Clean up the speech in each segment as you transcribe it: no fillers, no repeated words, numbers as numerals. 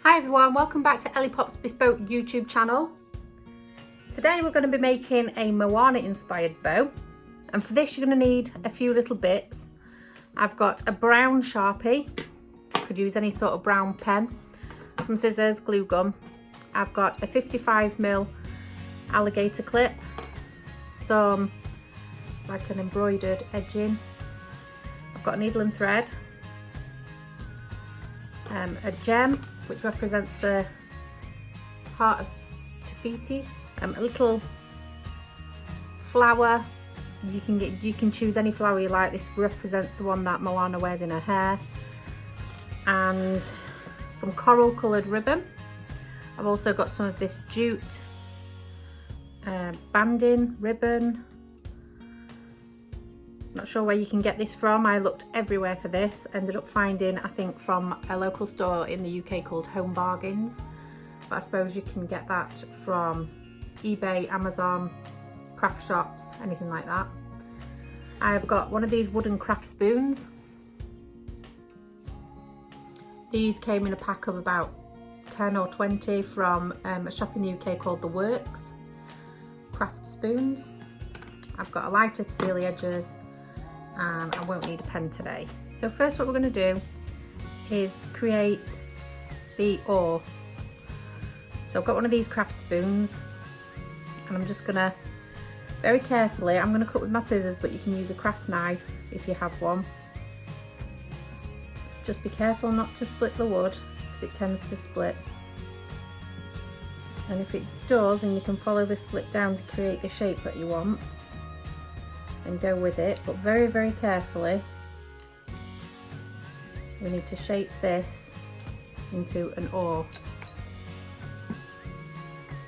Hi everyone, welcome back to Ellie Pop's Bespoke YouTube channel. Today we're going to be making a Moana inspired bow, and for this you're going to need a few little bits. I've got a brown Sharpie, could use any sort of brown pen, some scissors, glue gun. I've got a 55mm alligator clip, some, it's like an embroidered edging. I've got a needle and thread, a gem which represents the heart of Tafiti, a little flower. You can choose any flower you like. This represents the one that Moana wears in her hair, and some coral coloured ribbon. I've also got some of this jute banding ribbon. Not sure where you can get this from. I looked everywhere for this, ended up finding, I think, from a local store in the UK called Home Bargains, but I suppose you can get that from eBay, Amazon, craft shops, anything like that. I've got one of these wooden craft spoons. These came in a pack of about 10 or 20 from a shop in the UK called The Works, craft spoons. I've got a lighter to seal the edges, and I won't need a pen today. So first what we're going to do is create the oar. So I've got one of these craft spoons, and I'm just going to very carefully, I'm going to cut with my scissors, but you can use a craft knife if you have one. Just be careful not to split the wood, because it tends to split. And if it does, and you can follow the split down to create the shape that you want, and go with it, but very, very carefully. We need to shape this into an oar,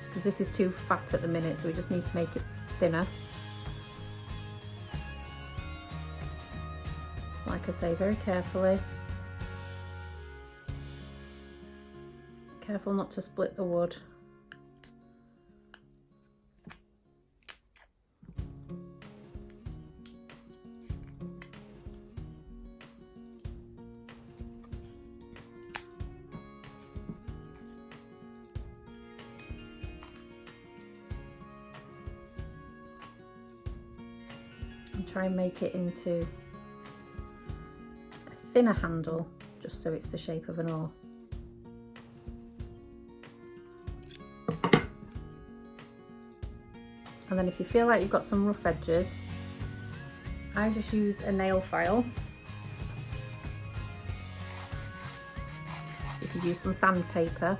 because this is too fat at the minute, so we just need to make it thinner. So like I say, very carefully. Careful not to split the wood. Try and make it into a thinner handle, just so it's the shape of an oar. And then if you feel like you've got some rough edges, I just use a nail file. You could use some sandpaper.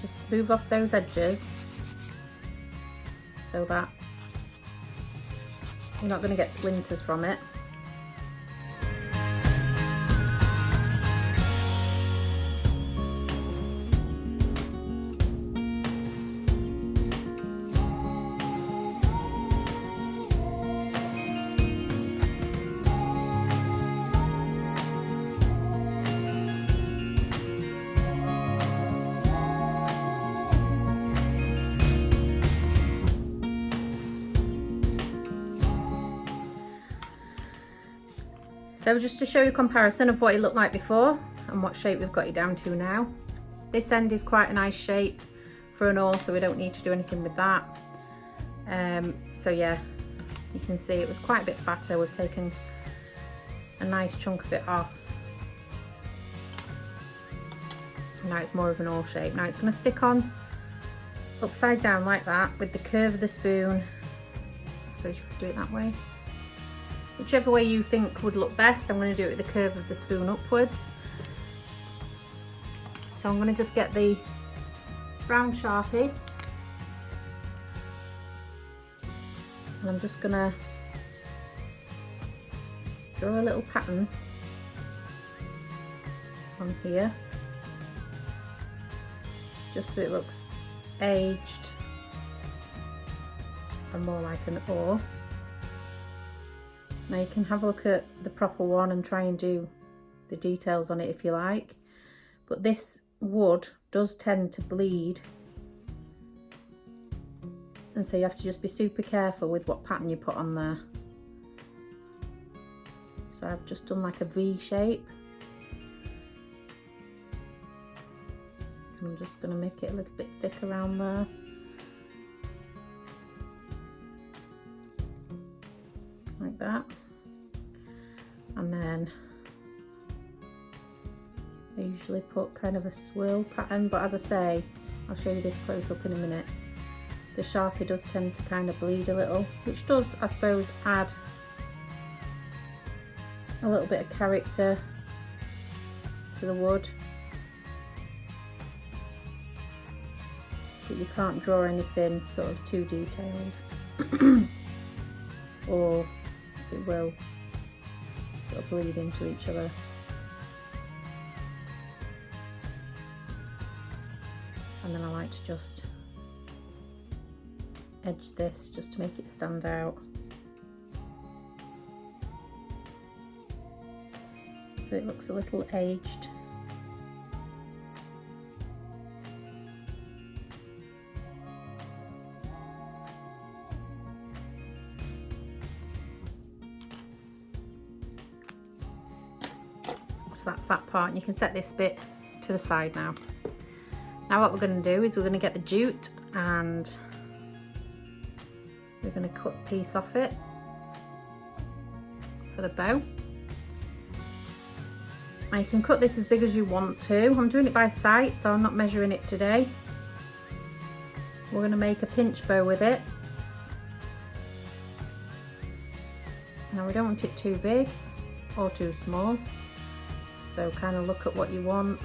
Just smooth off those edges so that you're not going to get splinters from it. So just to show you a comparison of what it looked like before and what shape we've got it down to now. This end is quite a nice shape for an oar, so we don't need to do anything with that. So yeah, you can see it was quite a bit fatter. We've taken a nice chunk of it off. Now it's more of an oar shape. Now it's going to stick on upside down like that with the curve of the spoon. So you could do it that way. Whichever way you think would look best. I'm going to do it with the curve of the spoon upwards. So I'm going to just get the brown Sharpie, and I'm just going to draw a little pattern on here, just so it looks aged and more like an oar. Now you can have a look at the proper one and try and do the details on it if you like, but this wood does tend to bleed and so you have to just be super careful with what pattern you put on there. So I've just done like a V shape. I'm just going to make it a little bit thick around there. Like that. And then I usually put kind of a swirl pattern, but as I say, I'll show you this close up in a minute. The Sharpie does tend to kind of bleed a little, which does, I suppose, add a little bit of character to the wood. But you can't draw anything sort of too detailed or it will sort of bleed into each other. And then I like to just edge this just to make it stand out. So it looks a little aged. So that's that part, and you can set this bit to the side now. Now what we're going to do is we're going to get the jute and we're going to cut a piece off it for the bow. Now you can cut this as big as you want to. I'm doing it by sight, so I'm not measuring it today. We're going to make a pinch bow with it. Now we don't want it too big or too small, so kind of look at what you want.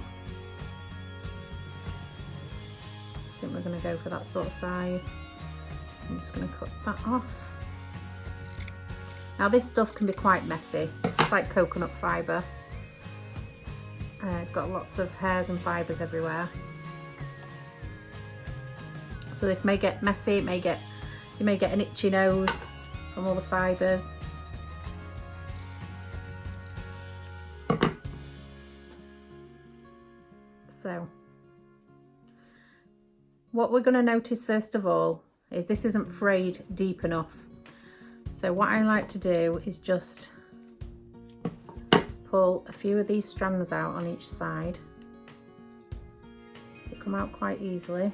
I think we're going to go for that sort of size. I'm just going to cut that off. Now this stuff can be quite messy. It's like coconut fibre. It's got lots of hairs and fibres everywhere. So this may get messy, you may get an itchy nose from all the fibres. So what we're going to notice first of all is this isn't frayed deep enough. So what I like to do is just pull a few of these strands out on each side. They come out quite easily.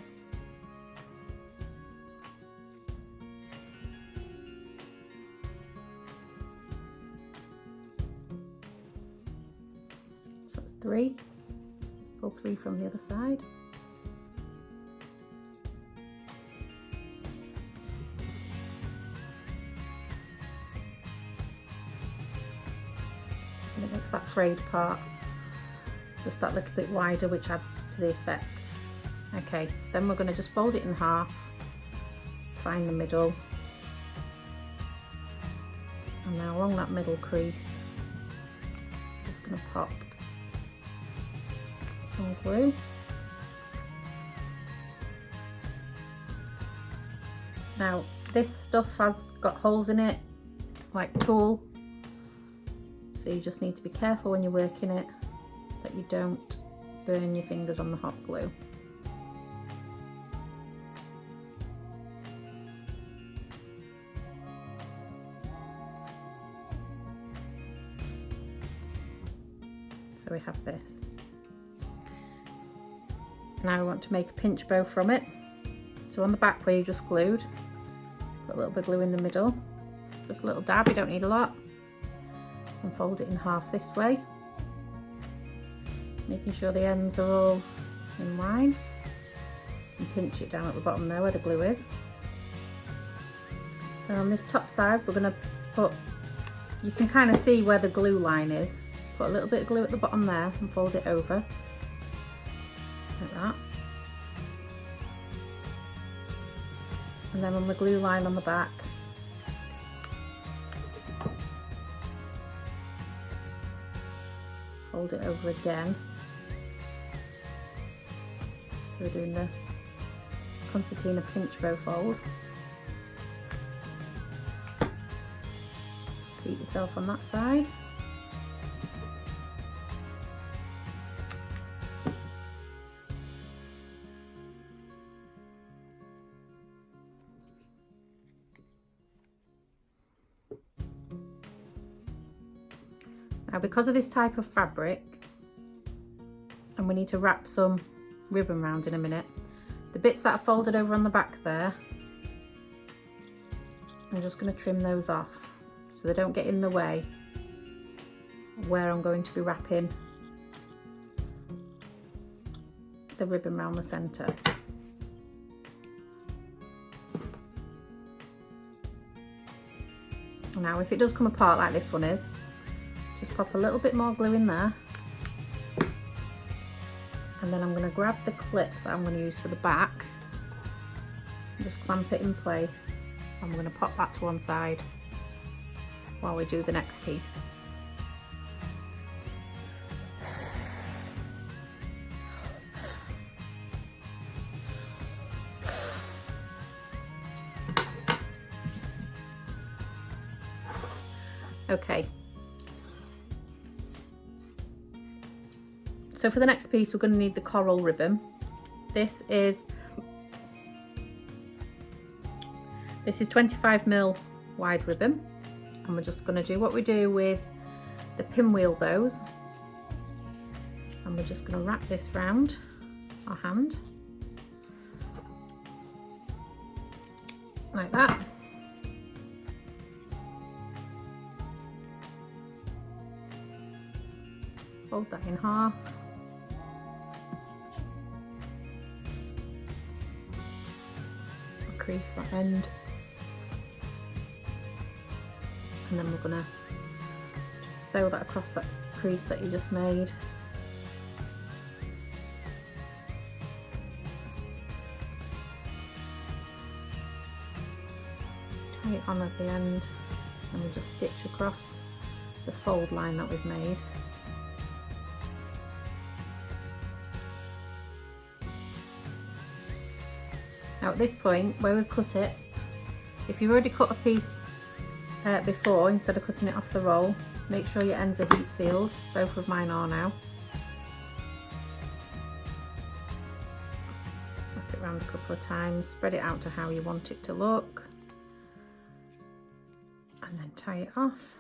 So that's 3. Let's pull 3 from the other side. And it makes that frayed part just that little bit wider, which adds to the effect. Okay, so then we're going to just fold it in half, find the middle, and now along that middle crease, just going to pop some glue. Now this stuff has got holes in it, like tulle. So you just need to be careful when you're working it that you don't burn your fingers on the hot glue. So we have this. Now I want to make a pinch bow from it. So on the back where you just glued, put a little bit of glue in the middle, just a little dab, you don't need a lot. And fold it in half this way, making sure the ends are all in line, and pinch it down at the bottom there where the glue is. Then on this top side we're going to put, you can kind of see where the glue line is, put a little bit of glue at the bottom there and fold it over like that. And then on the glue line on the back, fold it over again. So we're doing the concertina pinch bow fold. Repeat yourself on that side. Now because of this type of fabric, and we need to wrap some ribbon round in a minute, the bits that are folded over on the back there, I'm just going to trim those off so they don't get in the way where I'm going to be wrapping the ribbon round the centre. Now if it does come apart like this one is, just pop a little bit more glue in there, and then I'm going to grab the clip that I'm going to use for the back and just clamp it in place. I'm going to pop that to one side while we do the next piece. Okay, so for the next piece we're going to need the coral ribbon. This is 25mm wide ribbon, and we're just going to do what we do with the pinwheel bows, and we're just going to wrap this round our hand like that. Fold that in half. Crease that end. And then we're going to just sew that across that crease that you just made. Tie it on at the end, and we'll just stitch across the fold line that we've made. Now at this point, where we've cut it, if you've already cut a piece before, instead of cutting it off the roll, make sure your ends are heat sealed. Both of mine are now. Wrap it around a couple of times, spread it out to how you want it to look, and then tie it off.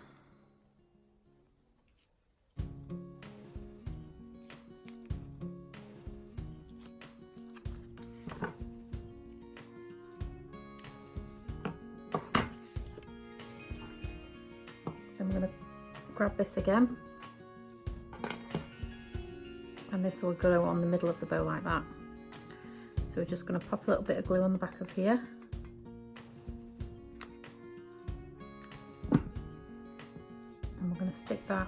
I'm going to grab this again, and this will go on the middle of the bow like that. So we're just going to pop a little bit of glue on the back of here, and we're going to stick that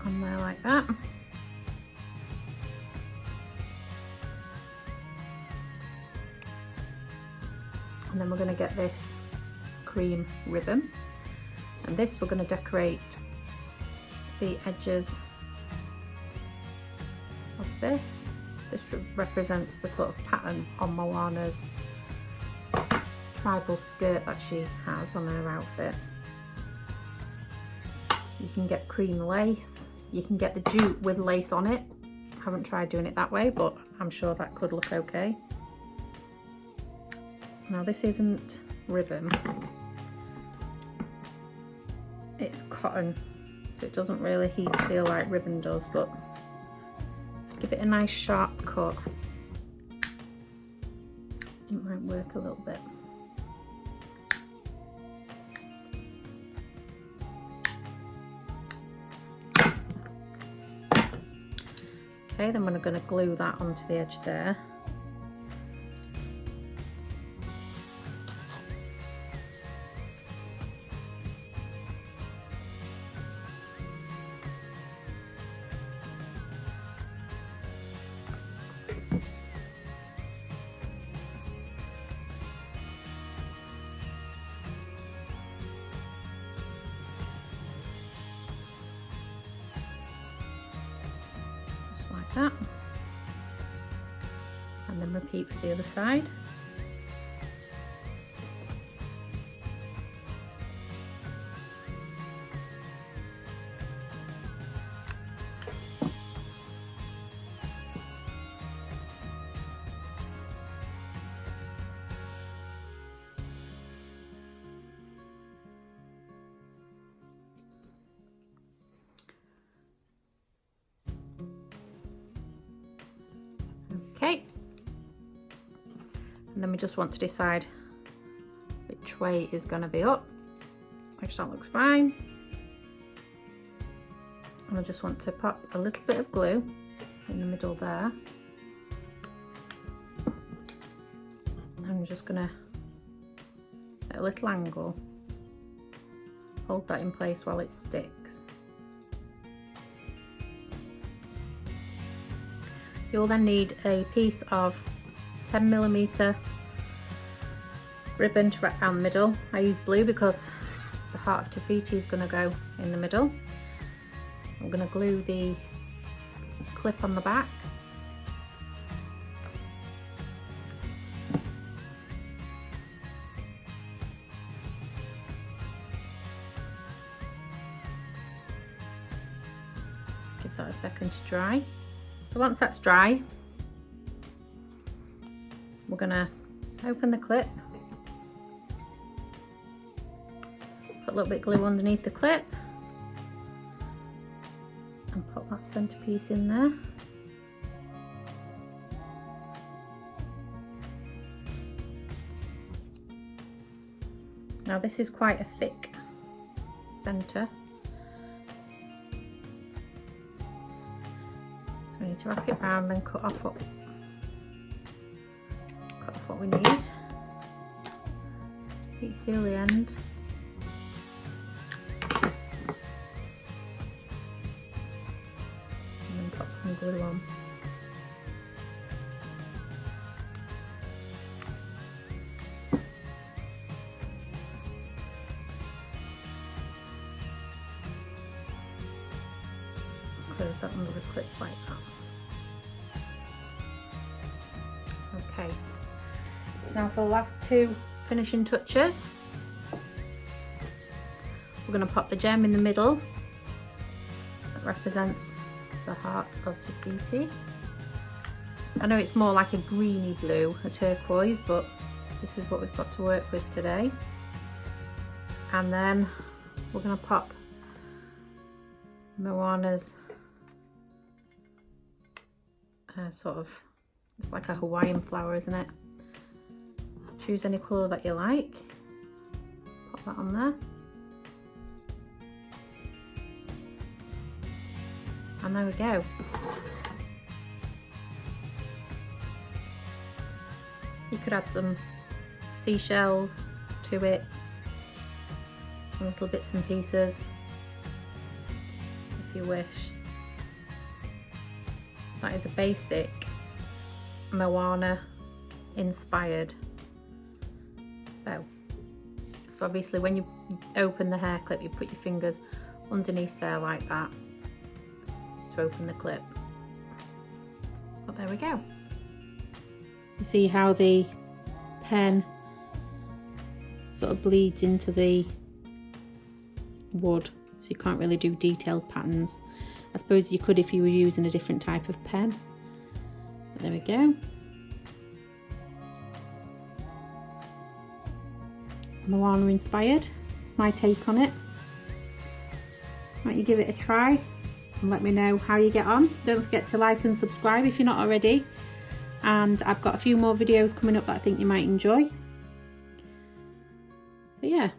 on there like that. And then we're going to get this cream ribbon, and this we're going to decorate the edges of this. This represents the sort of pattern on Moana's tribal skirt that she has on her outfit. You can get cream lace, you can get the jute with lace on it. I haven't tried doing it that way, but I'm sure that could look okay. Now this isn't ribbon, it's cotton, so it doesn't really heat seal like ribbon does, but give it a nice sharp cut, it might work a little bit. Okay, then we're going to glue that onto the edge there. Like that, and then repeat for the other side. Okay. And then we just want to decide which way is going to be up, which that looks fine. And I just want to pop a little bit of glue in the middle there. I'm just going to, at a little angle, hold that in place while it sticks. You'll then need a piece of 10mm ribbon to wrap around the middle. I use blue because the heart of Te Fiti is going to go in the middle. I'm going to glue the clip on the back. Give that a second to dry. So once that's dry, we're going to open the clip, put a little bit of glue underneath the clip and put that centerpiece in there. Now this is quite a thick center. We need to wrap it round and cut off what we need. Heat seal the end. And then pop some glue on. Close that under the clip like that. Okay, so now for the last two finishing touches, we're going to pop the gem in the middle that represents the heart of Te Fiti. I know it's more like a greeny blue, a turquoise, but this is what we've got to work with today. And then we're going to pop Moana's sort of, it's like a Hawaiian flower, isn't it? Choose any colour that you like, pop that on there, and there we go. You could add some seashells to it, some little bits and pieces if you wish. That is a basic Moana inspired bow. So obviously when you open the hair clip, you put your fingers underneath there like that to open the clip. But there we go. You see how the pen sort of bleeds into the wood, so you can't really do detailed patterns. I suppose you could if you were using a different type of pen. But there we go. Moana inspired. It's my take on it. Why don't you give it a try and let me know how you get on. Don't forget to like and subscribe if you're not already. And I've got a few more videos coming up that I think you might enjoy. So yeah,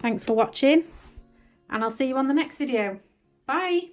thanks for watching and I'll see you on the next video. Bye!